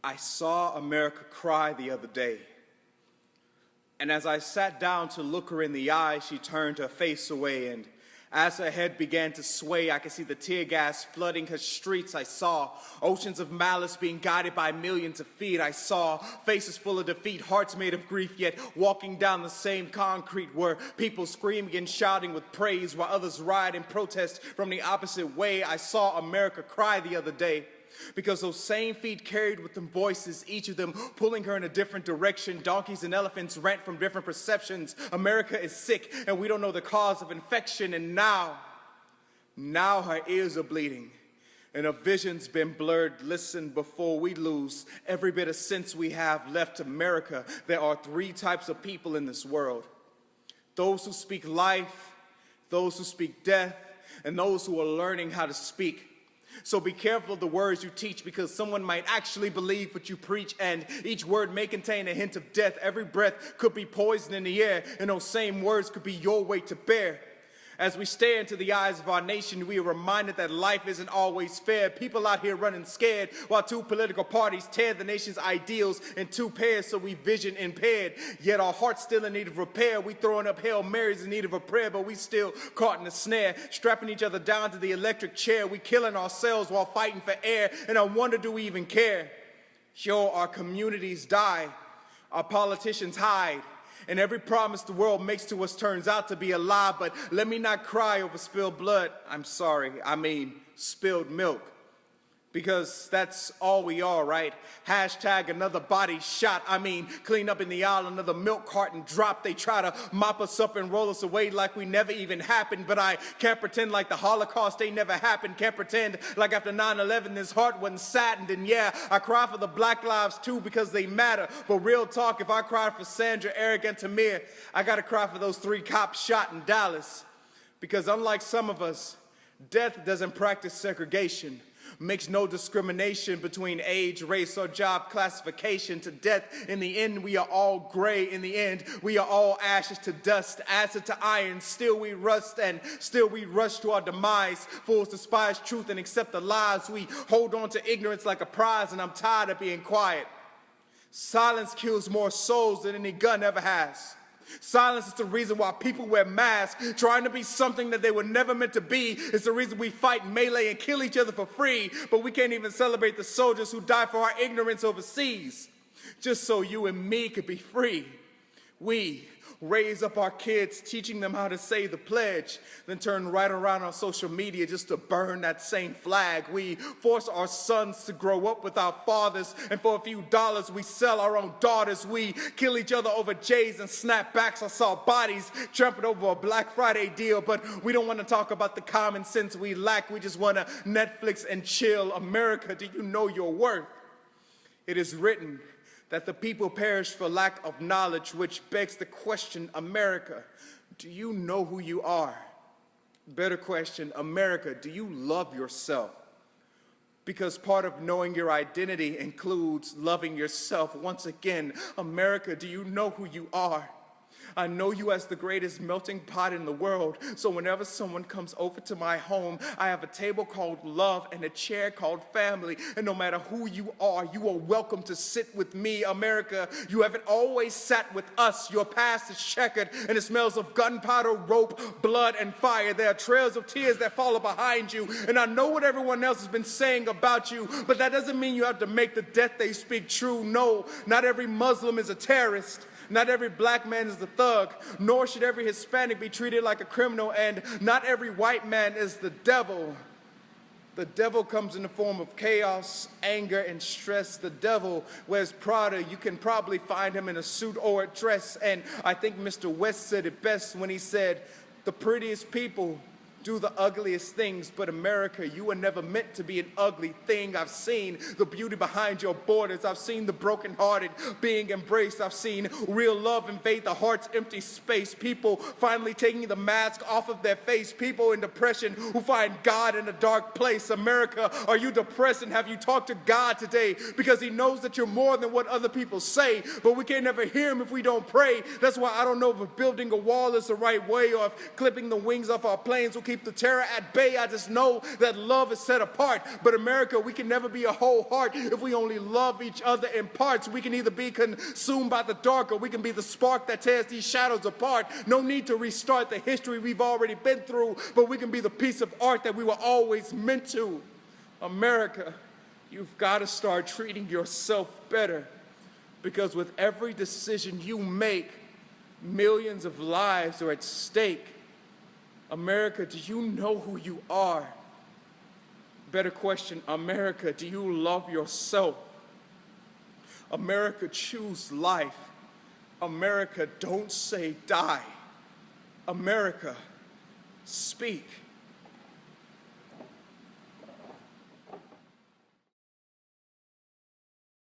I saw America cry the other day. And as I sat down to look her in the eye, she turned her face away, and as her head began to sway, I could see the tear gas flooding her streets. I saw oceans of malice being guided by millions of feet. I saw faces full of defeat, hearts made of grief, yet walking down the same concrete were people screaming and shouting with praise while others riot and protest from the opposite way. I saw America cry the other day, because those same feet carried with them voices, each of them pulling her in a different direction. Donkeys and elephants rant from different perceptions. America is sick and we don't know the cause of infection. And now her ears are bleeding and her vision's been blurred. Listen, before we lose every bit of sense we have left, America, there are three types of people in this world: those who speak life, those who speak death, and those who are learning how to speak. So be careful of the words you teach, because someone might actually believe what you preach, and each word may contain a hint of death. Every breath could be poison in the air, and those same words could be your weight to bear. As we stare into the eyes of our nation, we are reminded that life isn't always fair. People out here running scared while two political parties tear the nation's ideals in two pairs, so we vision impaired. Yet our hearts still in need of repair. We throwing up Hail Marys in need of a prayer, but we still caught in the snare, strapping each other down to the electric chair. We killing ourselves while fighting for air, and I wonder, do we even care? Sure, our communities die, our politicians hide, and every promise the world makes to us turns out to be a lie. But let me not cry over spilled blood. I'm sorry, I mean spilled milk. Because that's all we are, right? Hashtag another body shot. I mean, clean up in the aisle, another milk carton drop. They try to mop us up and roll us away like we never even happened. But I can't pretend like the Holocaust ain't never happened. Can't pretend like after 9/11 this heart wasn't saddened. And yeah, I cry for the black lives too, because they matter. But real talk, if I cry for Sandra, Eric, and Tamir, I gotta cry for those 3 cops shot in Dallas. Because unlike some of us, death doesn't practice segregation, makes no discrimination between age, race, or job classification. To death, in the end, we are all gray. In the end, we are all ashes to dust, acid to iron. Still we rust, and still we rush to our demise. Fools despise truth and accept the lies. We hold on to ignorance like a prize, and I'm tired of being quiet. Silence kills more souls than any gun ever has. Silence is the reason why people wear masks, trying to be something that they were never meant to be. It's the reason we fight melee and kill each other for free, but we can't even celebrate the soldiers who died for our ignorance overseas, just so you and me could be free. We raise up our kids, teaching them how to say the pledge, then turn right around on social media just to burn that same flag. We force our sons to grow up without fathers, and for a few dollars we sell our own daughters. We kill each other over J's and snapbacks. I saw bodies trampled over a Black Friday deal, but we don't want to talk about the common sense we lack. We just want to Netflix and chill. America, do you know your worth? It is written that the people perish for lack of knowledge, which begs the question, America, do you know who you are? Better question, America, do you love yourself? Because part of knowing your identity includes loving yourself. Once again, America, do you know who you are? I know you as the greatest melting pot in the world, so whenever someone comes over to my home, I have a table called love and a chair called family, and no matter who you are welcome to sit with me. America, you haven't always sat with us. Your past is checkered, and it smells of gunpowder, rope, blood, and fire. There are trails of tears that follow behind you, and I know what everyone else has been saying about you, but that doesn't mean you have to make the death they speak true. No, not every Muslim is a terrorist. Not every black man is the thug, nor should every Hispanic be treated like a criminal, and not every white man is the devil. The devil comes in the form of chaos, anger, and stress. The devil wears Prada. You can probably find him in a suit or a dress, and I think Mr. West said it best when he said, the prettiest people do the ugliest things, but America, you were never meant to be an ugly thing. I've seen the beauty behind your borders. I've seen the brokenhearted being embraced. I've seen real love invade the heart's empty space. People finally taking the mask off of their face. People in depression who find God in a dark place. America, are you depressed, and have you talked to God today? Because he knows that you're more than what other people say, but we can't never hear him if we don't pray. That's why I don't know if building a wall is the right way, or if clipping the wings off our planes will keep keep the terror at bay. I just know that love is set apart. But America, we can never be a whole heart if we only love each other in parts. We can either be consumed by the dark, or we can be the spark that tears these shadows apart. No need to restart the history we've already been through, but we can be the piece of art that we were always meant to. America, you've got to start treating yourself better, because with every decision you make, millions of lives are at stake. America, do you know who you are? Better question, America, do you love yourself? America, choose life. America, don't say die. America, speak.